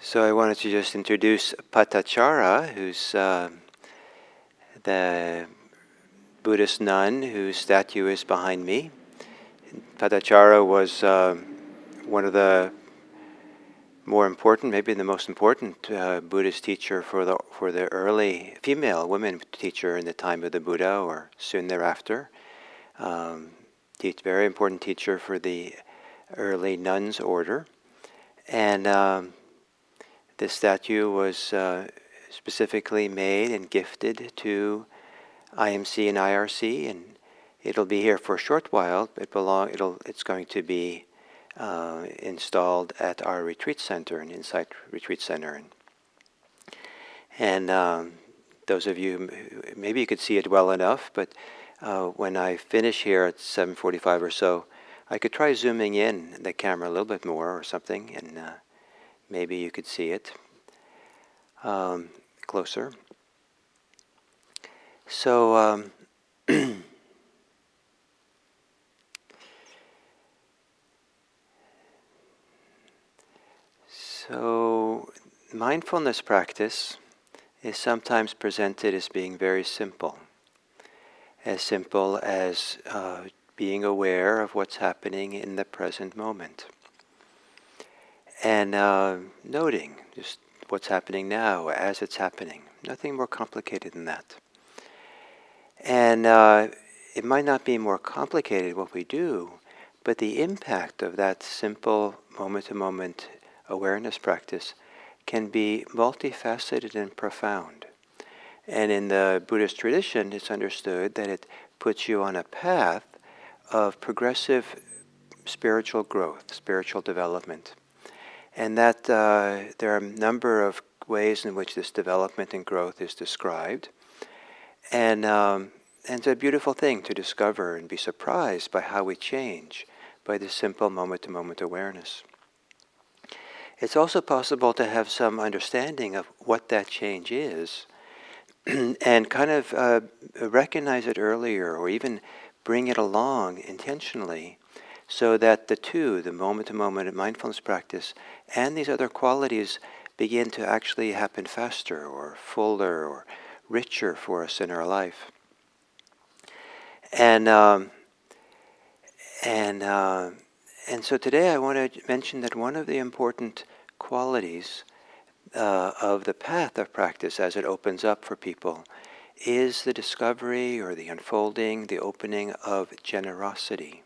So I wanted to just introduce Patachara, who's the Buddhist nun whose statue is behind me. Patachara was one of the more important, maybe the most important Buddhist teacher for the early female women teacher in the time of the Buddha or soon thereafter. Very important teacher for the early nuns order. And this statue was specifically made and gifted to IMC and IRC, and it'll be here for a short while. It's going to be installed at our retreat center, an Insight Retreat Center. And those of you, maybe you could see it well enough, but when I finish here at 7:45 or so, I could try zooming in the camera a little bit more or something, and maybe you could see it closer. So so mindfulness practice is sometimes presented as being very simple as being aware of what's happening in the present moment. And noting just what's happening now as it's happening. Nothing more complicated than that. And it might not be more complicated what we do, but the impact of that simple moment-to-moment awareness practice can be multifaceted and profound. And in the Buddhist tradition, it's understood that it puts you on a path of progressive spiritual growth, spiritual development. And that there are a number of ways in which this development and growth is described. And it's a beautiful thing to discover and be surprised by how we change by this simple moment-to-moment awareness. It's also possible to have some understanding of what that change is and kind of recognize it earlier or even bring it along intentionally so that the moment-to-moment mindfulness practice and these other qualities begin to actually happen faster or fuller or richer for us in our life. And so today I want to mention that one of the important qualities of the path of practice as it opens up for people is the discovery or the unfolding, the opening of generosity.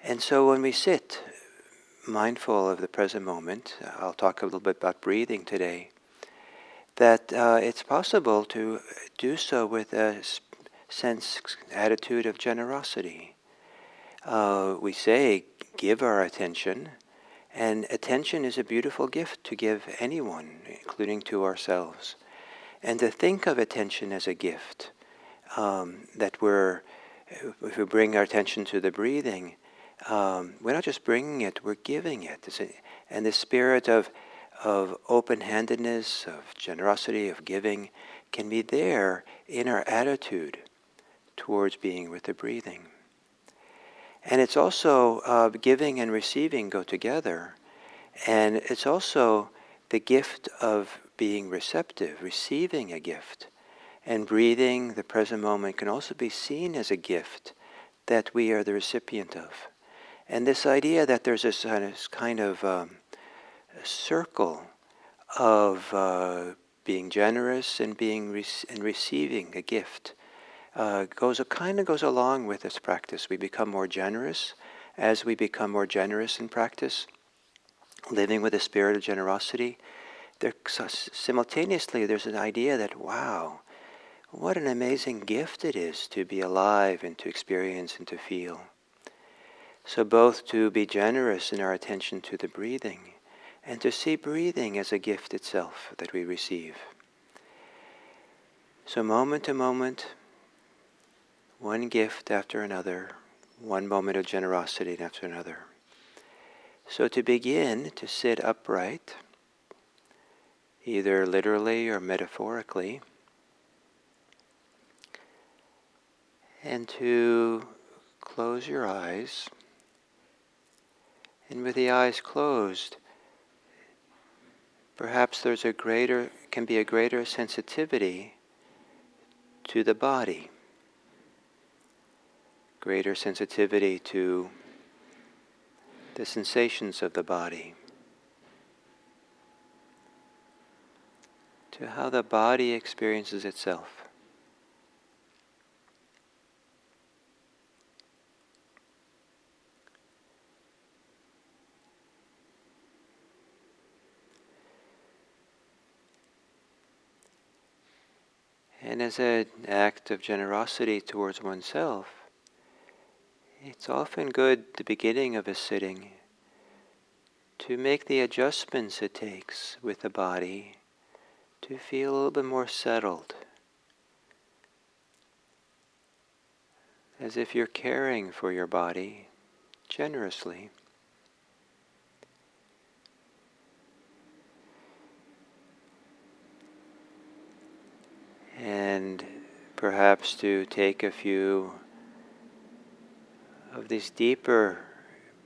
And so when we sit mindful of the present moment, I'll talk a little bit about breathing today, that it's possible to do so with a attitude of generosity. We say, give our attention, and attention is a beautiful gift to give anyone, including to ourselves. And to think of attention as a gift, that if we bring our attention to the breathing, we're not just bringing it, we're giving it. And the spirit of open-handedness, of generosity, of giving, can be there in our attitude towards being with the breathing. And it's also giving and receiving go together. And it's also the gift of being receptive, receiving a gift. And breathing, the present moment, can also be seen as a gift that we are the recipient of. And this idea that there's this kind of circle of being generous and and receiving a gift goes along with this practice. We become more generous as we become more generous in practice, living with a spirit of generosity. Simultaneously, there's an idea that, wow, what an amazing gift it is to be alive and to experience and to feel. So both to be generous in our attention to the breathing and to see breathing as a gift itself that we receive. So moment to moment, one gift after another, one moment of generosity after another. So to begin to sit upright, either literally or metaphorically, and to close your eyes. And with the eyes closed, perhaps can be a greater sensitivity to the body, greater sensitivity to the sensations of the body, to how the body experiences itself. And as an act of generosity towards oneself, it's often good at the beginning of a sitting to make the adjustments it takes with the body to feel a little bit more settled, as if you're caring for your body generously. And perhaps to take a few of these deeper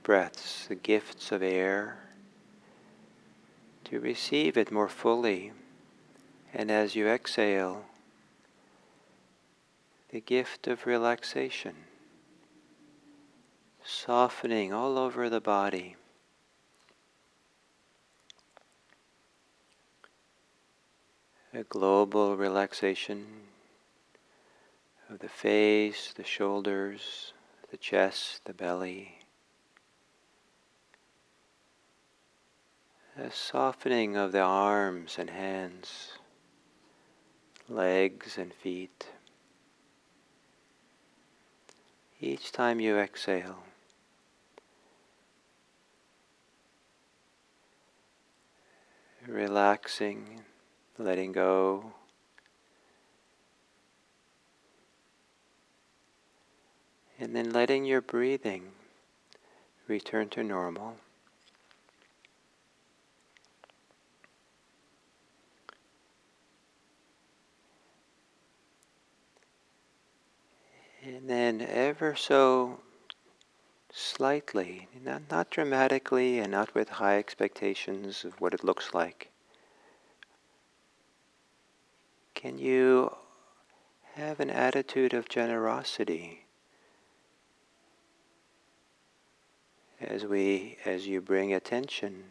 breaths, the gifts of air, to receive it more fully. And as you exhale, the gift of relaxation, softening all over the body. A global relaxation of the face, the shoulders, the chest, the belly. A softening of the arms and hands, legs and feet. Each time you exhale, relaxing, letting go. And then letting your breathing return to normal. And then ever so slightly, not dramatically and not with high expectations of what it looks like, can you have an attitude of generosity as you bring attention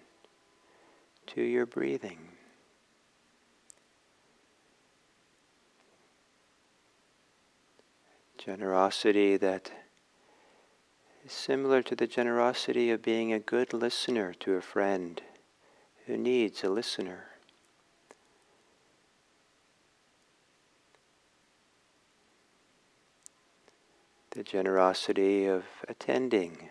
to your breathing? Generosity that is similar to the generosity of being a good listener to a friend who needs a listener. The generosity of attending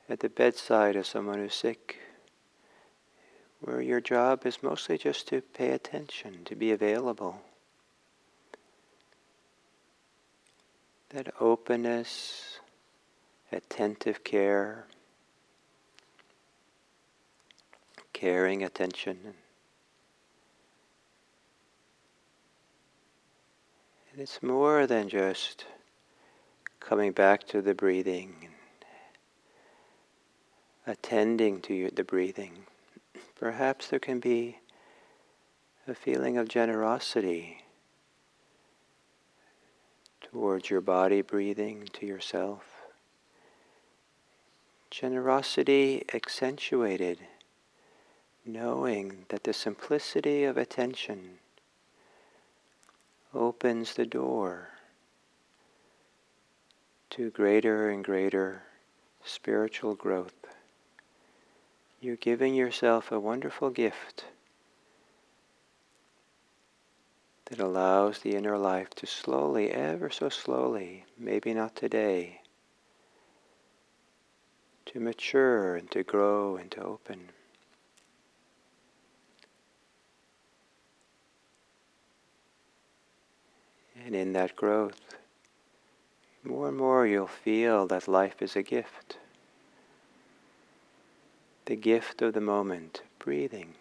at the bedside of someone who's sick, where your job is mostly just to pay attention, to be available. That openness, attentive care, caring attention. And it's more than just coming back to the breathing, attending to the breathing. Perhaps there can be a feeling of generosity towards your body breathing, to yourself. Generosity accentuated, knowing that the simplicity of attention opens the door to greater and greater spiritual growth. You're giving yourself a wonderful gift that allows the inner life to slowly, ever so slowly, maybe not today, to mature and to grow and to open. And in that growth, more and more you'll feel that life is a gift. The gift of the moment, breathing,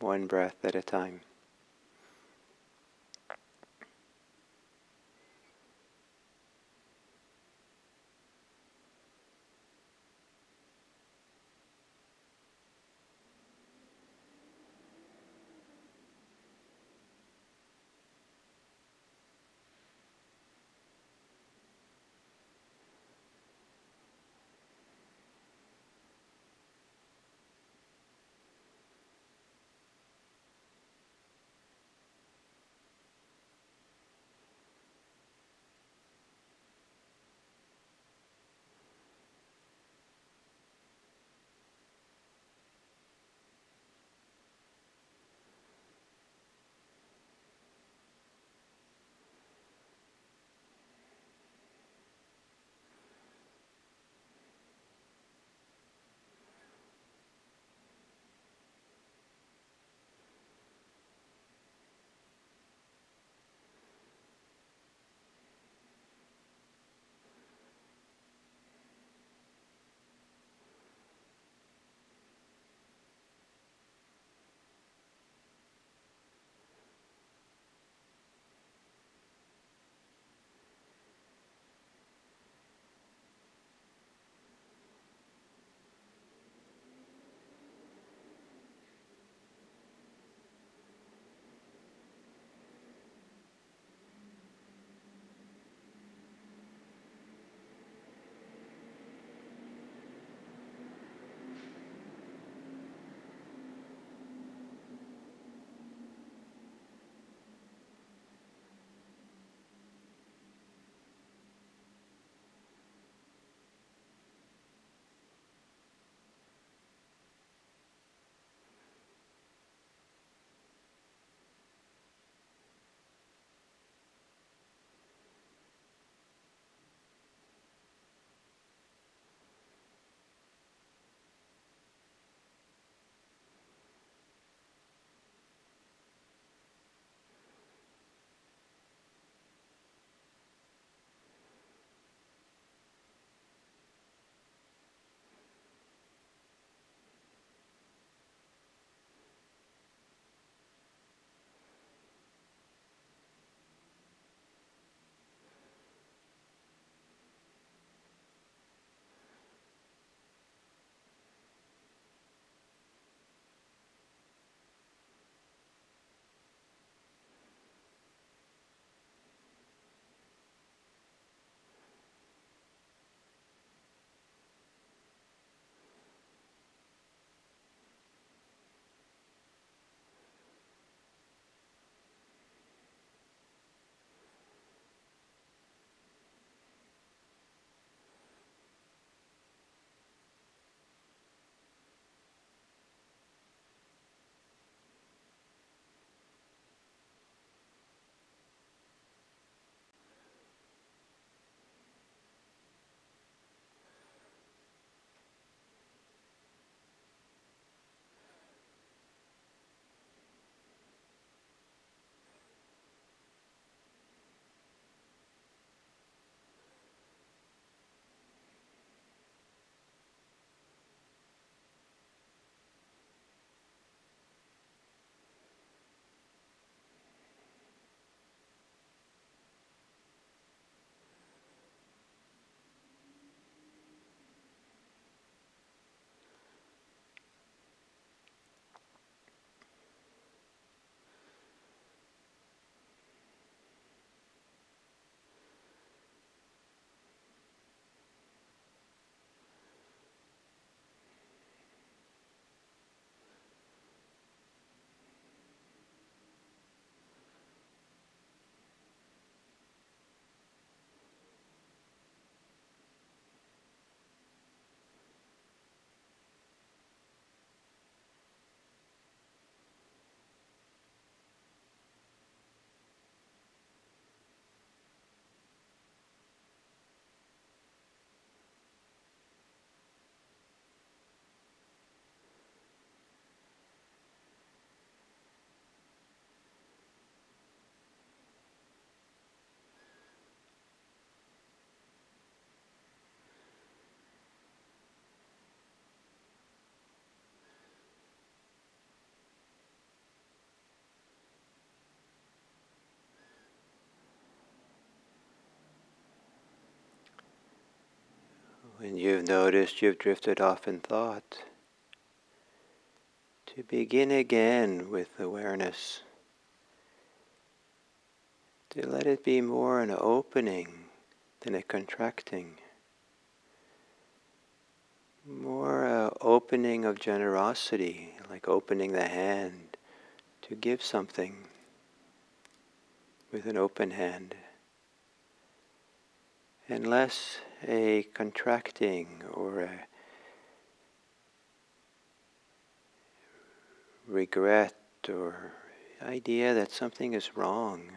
one breath at a time. you've noticed you've drifted off in thought, to begin again with awareness, to let it be more an opening than a contracting, more a opening of generosity, like opening the hand to give something with an open hand, and less a contracting or a regret or idea that something is wrong.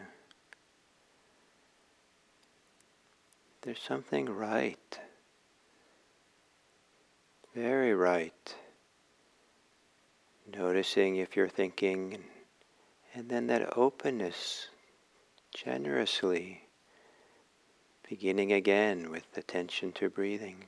There's something right, very right. Noticing if you're thinking, and then that openness, generously, beginning again with attention to breathing.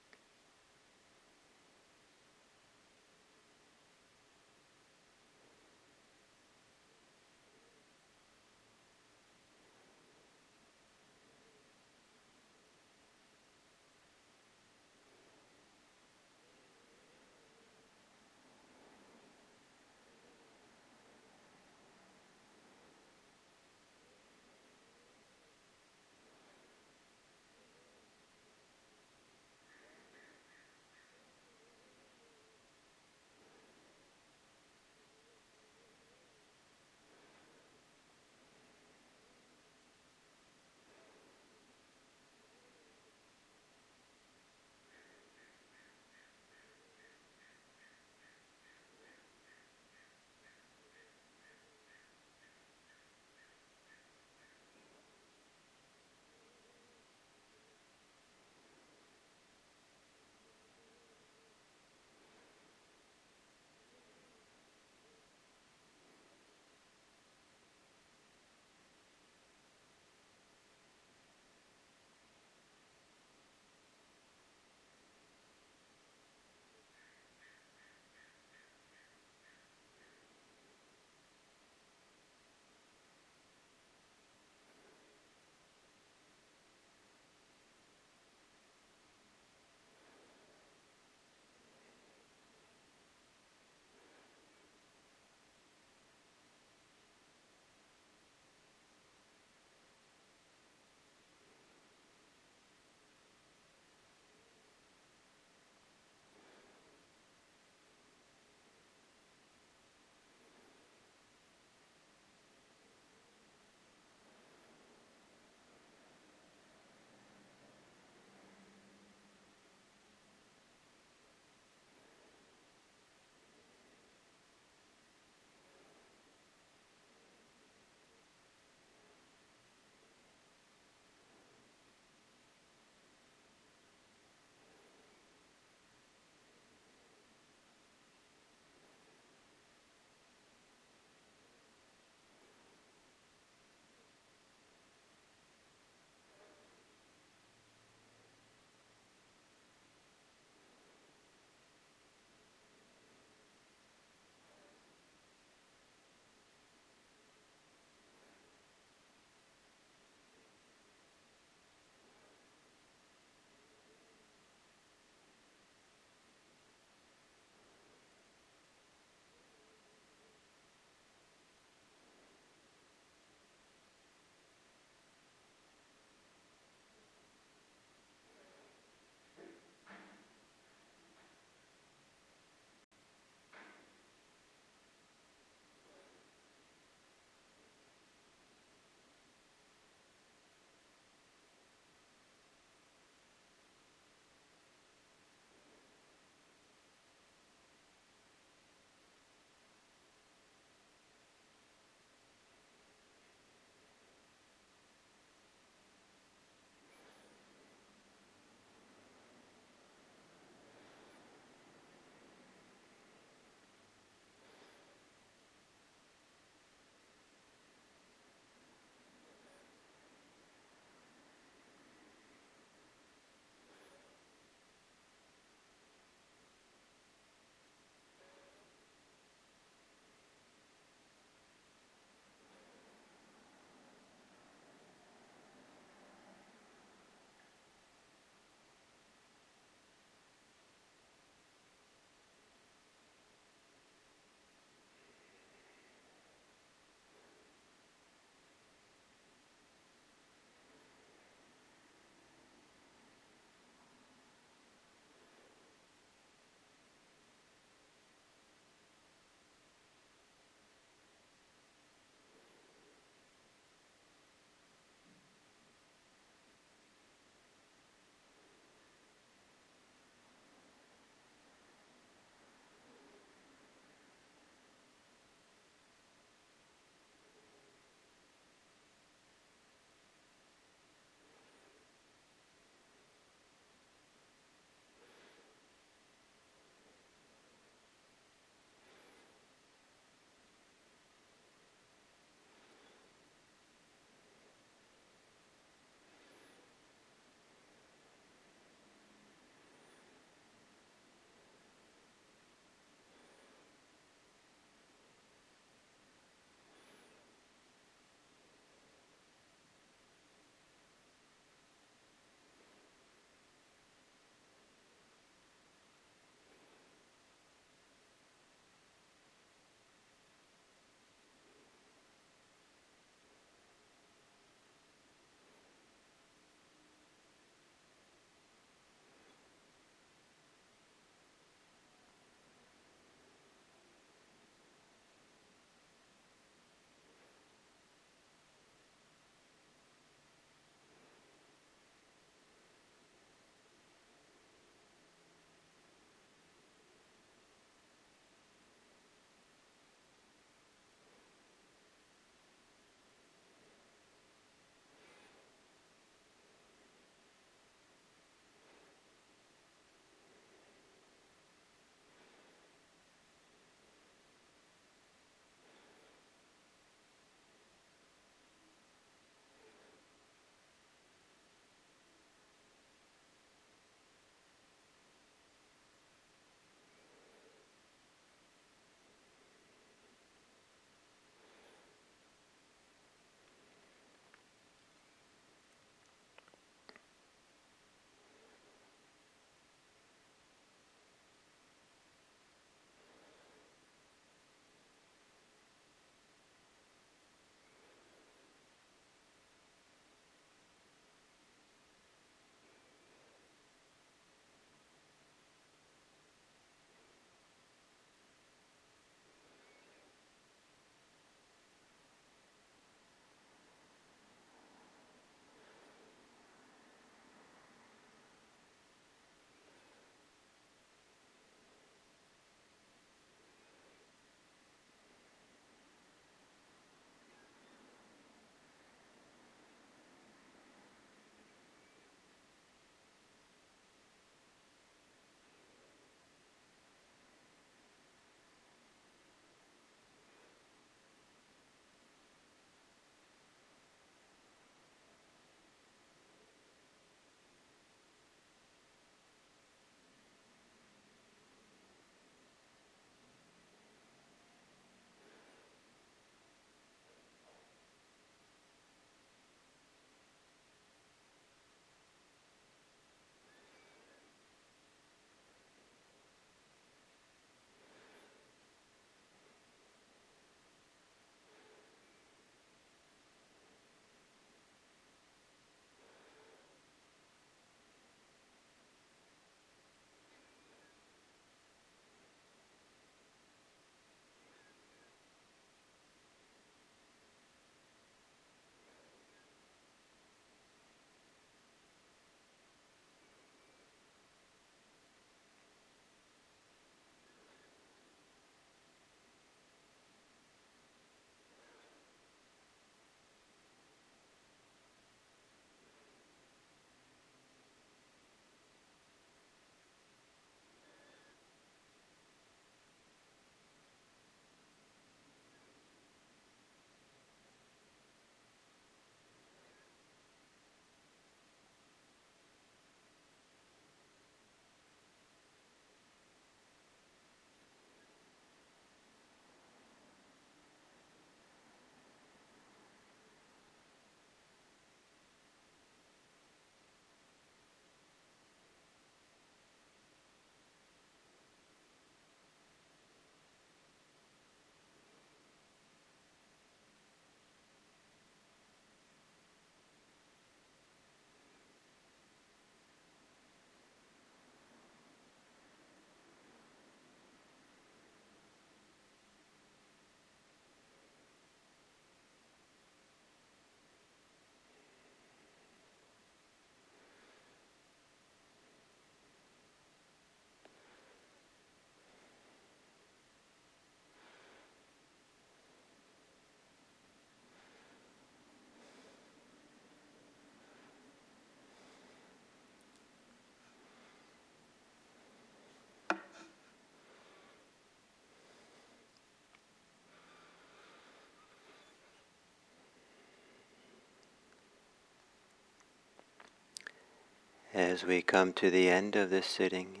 As we come to the end of this sitting,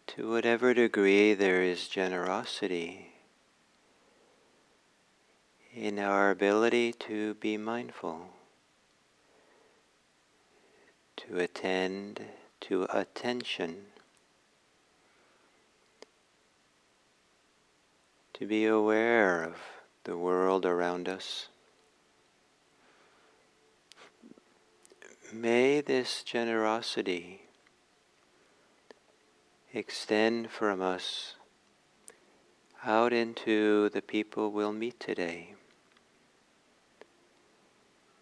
to whatever degree there is generosity in our ability to be mindful, to attend to attention, to be aware of the world around us. May this generosity extend from us out into the people we'll meet today.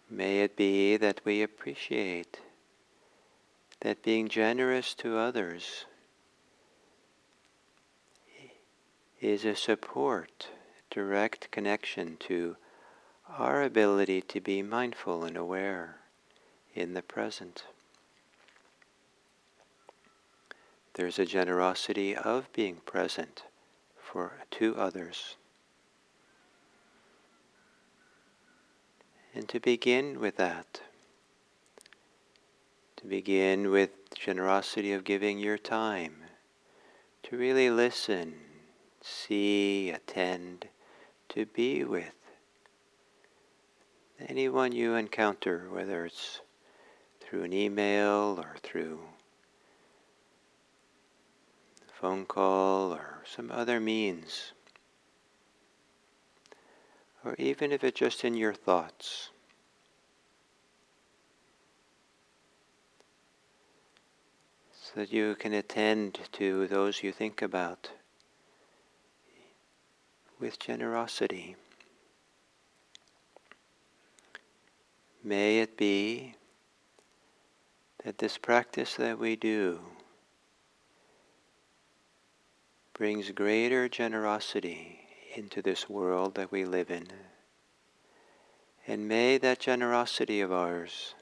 May it be that we appreciate that being generous to others is a support, direct connection to our ability to be mindful and aware in the present. There's a generosity of being present to others. And to begin with that, to begin with generosity of giving your time to really listen, see, attend, to be with anyone you encounter, whether it's through an email or through a phone call or some other means, or even if it's just in your thoughts. So that you can attend to those you think about with generosity. May it be that this practice that we do brings greater generosity into this world that we live in. And may that generosity of ours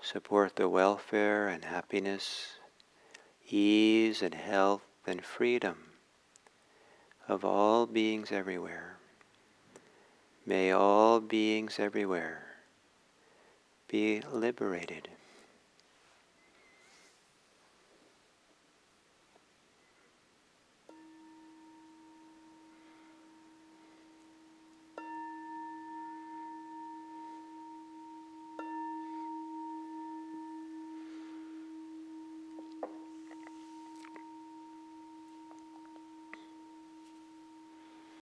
support the welfare and happiness, ease and health and freedom of all beings everywhere. May all beings everywhere be liberated.